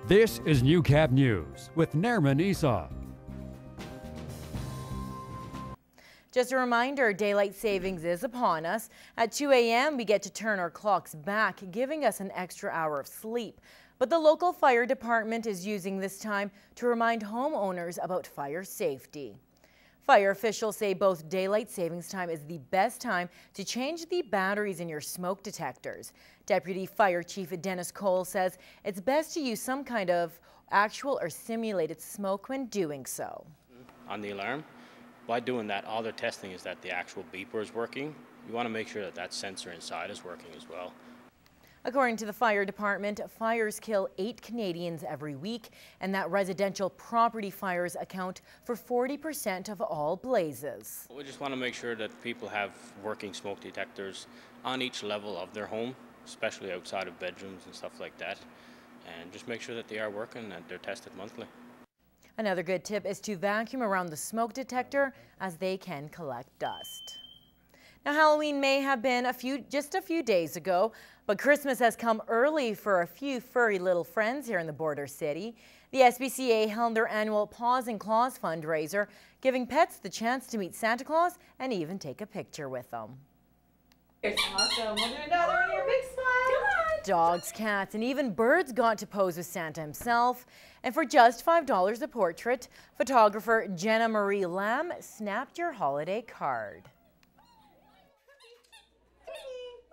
This is Newcap News with Nerman Esau. Just a reminder, daylight savings is upon us. At 2 a.m., we get to turn our clocks back, giving us an extra hour of sleep. But the local fire department is using this time to remind homeowners about fire safety. Fire officials say both daylight savings time is the best time to change the batteries in your smoke detectors. Deputy Fire Chief Dennis Cole says it's best to use some kind of actual or simulated smoke when doing so. On the alarm, by doing that, all they're testing is that the actual beeper is working. You want to make sure that that sensor inside is working as well. According to the fire department, fires kill 8 Canadians every week, and that residential property fires account for 40% of all blazes. We just want to make sure that people have working smoke detectors on each level of their home, especially outside of bedrooms and stuff like that, and just make sure that they are working and they're tested monthly. Another good tip is to vacuum around the smoke detector, as they can collect dust. Now, Halloween may have been just a few days ago, but Christmas has come early for a few furry little friends here in the border city. The SPCA held their annual Paws and Claws fundraiser, giving pets the chance to meet Santa Claus and even take a picture with them. Awesome. We'll do another one here. Big smile. Dogs, cats, and even birds got to pose with Santa himself. And for just $5 a portrait, photographer Jenna Marie Lamb snapped your holiday card.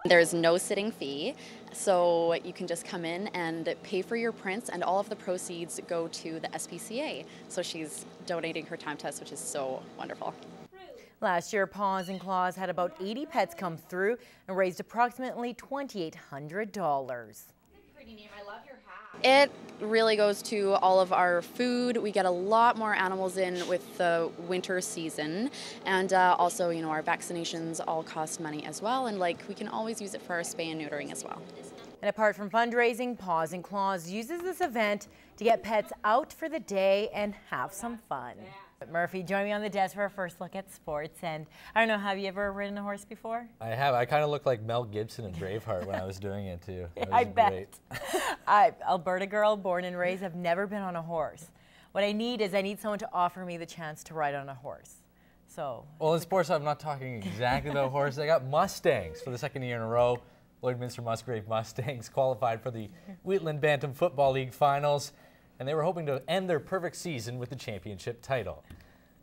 There's no sitting fee, so you can just come in and pay for your prints, and all of the proceeds go to the SPCA. So she's donating her time to us, which is so wonderful. Last year, Paws and Claws had about 80 pets come through and raised approximately $2,800. Pretty name. I love your hat. It really goes to all of our food. We get a lot more animals in with the winter season, and also, you know, our vaccinations all cost money as well, and we can always use it for our spay and neutering as well. And apart from fundraising, Paws and Claws uses this event to get pets out for the day and have some fun. Murphy, join me on the desk for our first look at sports. And I don't know, have you ever ridden a horse before? I have. I kind of looked like Mel Gibson in Braveheart when I was doing it too. I bet. Alberta girl, born and raised, have never been on a horse. What I need someone to offer me the chance to ride on a horse. So. Well, in sports, I'm not talking exactly about horses. I got Mustangs for the second year in a row. Lloydminster Musgrave Mustangs qualified for the Wheatland Bantam Football League finals, and they were hoping to end their perfect season with the championship title.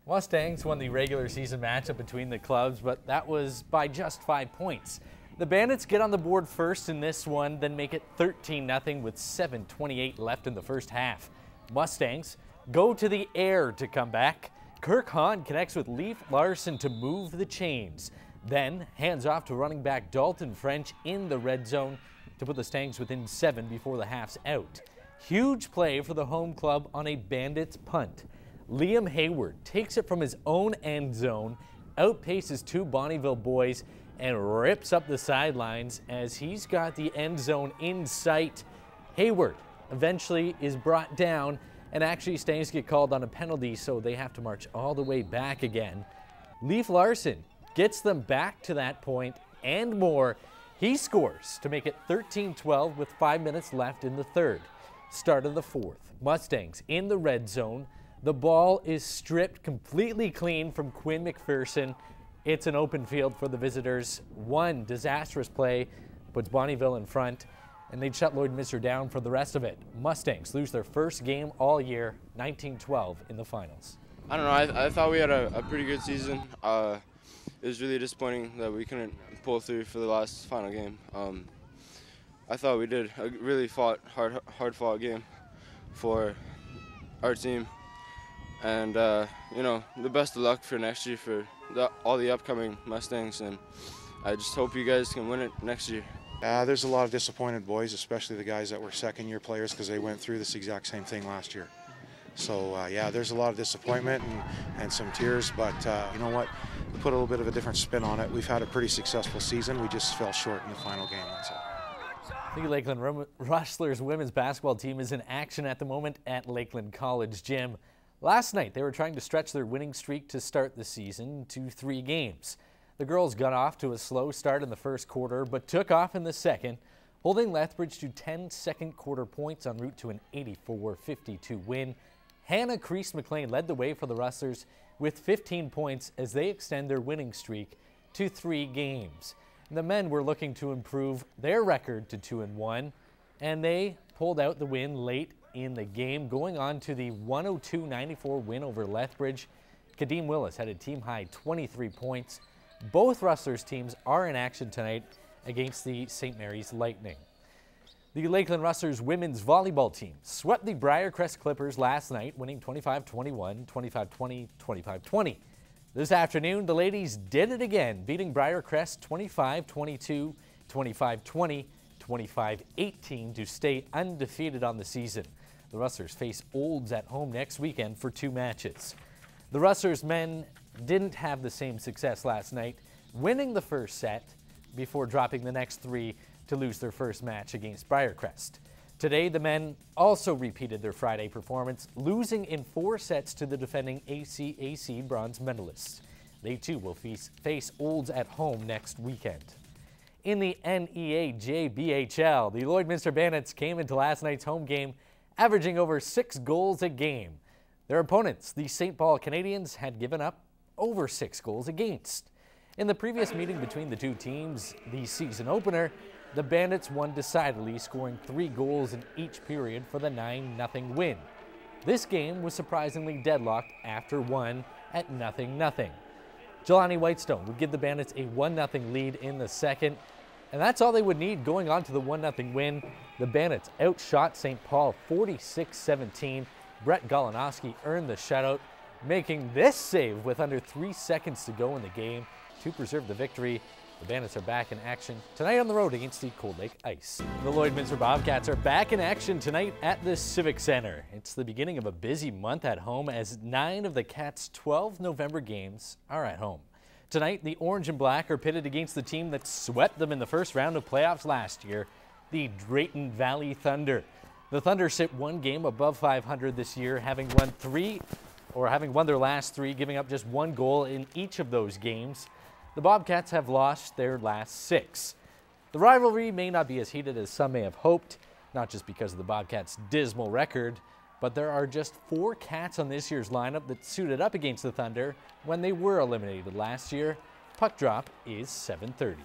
Mustangs won the regular season matchup between the clubs, but that was by just 5 points. The Bandits get on the board first in this one, then make it 13-0 with 7:28 left in the first half. Mustangs go to the air to come back. Kirk Hahn connects with Leif Larson to move the chains. Then hands off to running back Dalton French in the red zone to put the Stangs within 7 before the half's out. Huge play for the home club on a Bandits punt. Liam Hayward takes it from his own end zone, outpaces 2 Bonnyville boys, and rips up the sidelines as he's got the end zone in sight. Hayward eventually is brought down, and actually Stangs get called on a penalty, so they have to march all the way back again. Leif Larson gets them back to that point and more. He scores to make it 13-12 with 5 minutes left in the third. Start of the fourth. Mustangs in the red zone. The ball is stripped completely clean from Quinn McPherson. It's an open field for the visitors. One disastrous play puts Bonnyville in front, and they'd shut Lloydminster down for the rest of it. Mustangs lose their first game all year, 19-12 in the finals. I don't know. I thought we had a pretty good season. It was really disappointing that we couldn't pull through for the last final game. I thought we did a really hard-fought game for our team. And, you know, the best of luck for next year for all the upcoming Mustangs. And I just hope you guys can win it next year. There's a lot of disappointed boys, especially the guys that were second-year players, because they went through this exact same thing last year. So, yeah, there's a lot of disappointment and some tears, but you know what? We put a little bit of a different spin on it. We've had a pretty successful season. We just fell short in the final game, that's all. The Lakeland Rustlers women's basketball team is in action at the moment at Lakeland College Gym. Last night, they were trying to stretch their winning streak to start the season to 3 games. The girls got off to a slow start in the first quarter, but took off in the second. holding Lethbridge to 10 second quarter points en route to an 84-52 win. Hannah Crease-McLean led the way for the Rustlers with 15 points as they extend their winning streak to 3 games. The men were looking to improve their record to 2-1, and they pulled out the win late in the game, going on to the 102-94 win over Lethbridge. Kadeem Willis had a team-high 23 points. Both Rustlers teams are in action tonight against the St. Mary's Lightning. The Lakeland Rustlers women's volleyball team swept the Briarcrest Clippers last night, winning 25-21, 25-20, 25-20. This afternoon, the ladies did it again, beating Briarcrest 25-22, 25-20, 25-18 to stay undefeated on the season. The Rustlers face Olds at home next weekend for 2 matches. The Rustlers men didn't have the same success last night, winning the first set before dropping the next 3 to lose their first match against Briarcrest. Today, the men also repeated their Friday performance, losing in 4 sets to the defending ACAC bronze medalists. They too will face Olds at home next weekend. In the NEAJBHL, the Lloydminster Bandits came into last night's home game averaging over 6 goals a game. Their opponents, the St. Paul Canadians, had given up over 6 goals against. In the previous meeting between the two teams, the season opener, the Bandits won decidedly, scoring 3 goals in each period for the 9-0 win. This game was surprisingly deadlocked after one at 0-0. Jelani Whitestone would give the Bandits a 1-0 lead in the second, and that's all they would need going on to the 1-0 win. The Bandits outshot St. Paul 46-17. Brett Golinowski earned the shutout, making this save with under 3 seconds to go in the game to preserve the victory. The Bandits are back in action tonight on the road against the Cold Lake Ice. The Lloydminster Bobcats are back in action tonight at the Civic Center. It's the beginning of a busy month at home as 9 of the Cats' 12 November games are at home. Tonight, the Orange and Black are pitted against the team that swept them in the first round of playoffs last year, the Drayton Valley Thunder. The Thunder sit 1 game above 500 this year, having won their last 3, giving up just 1 goal in each of those games. The Bobcats have lost their last 6. The rivalry may not be as heated as some may have hoped, not just because of the Bobcats' dismal record, but there are just 4 Cats on this year's lineup that suited up against the Thunder when they were eliminated last year. Puck drop is 7:30.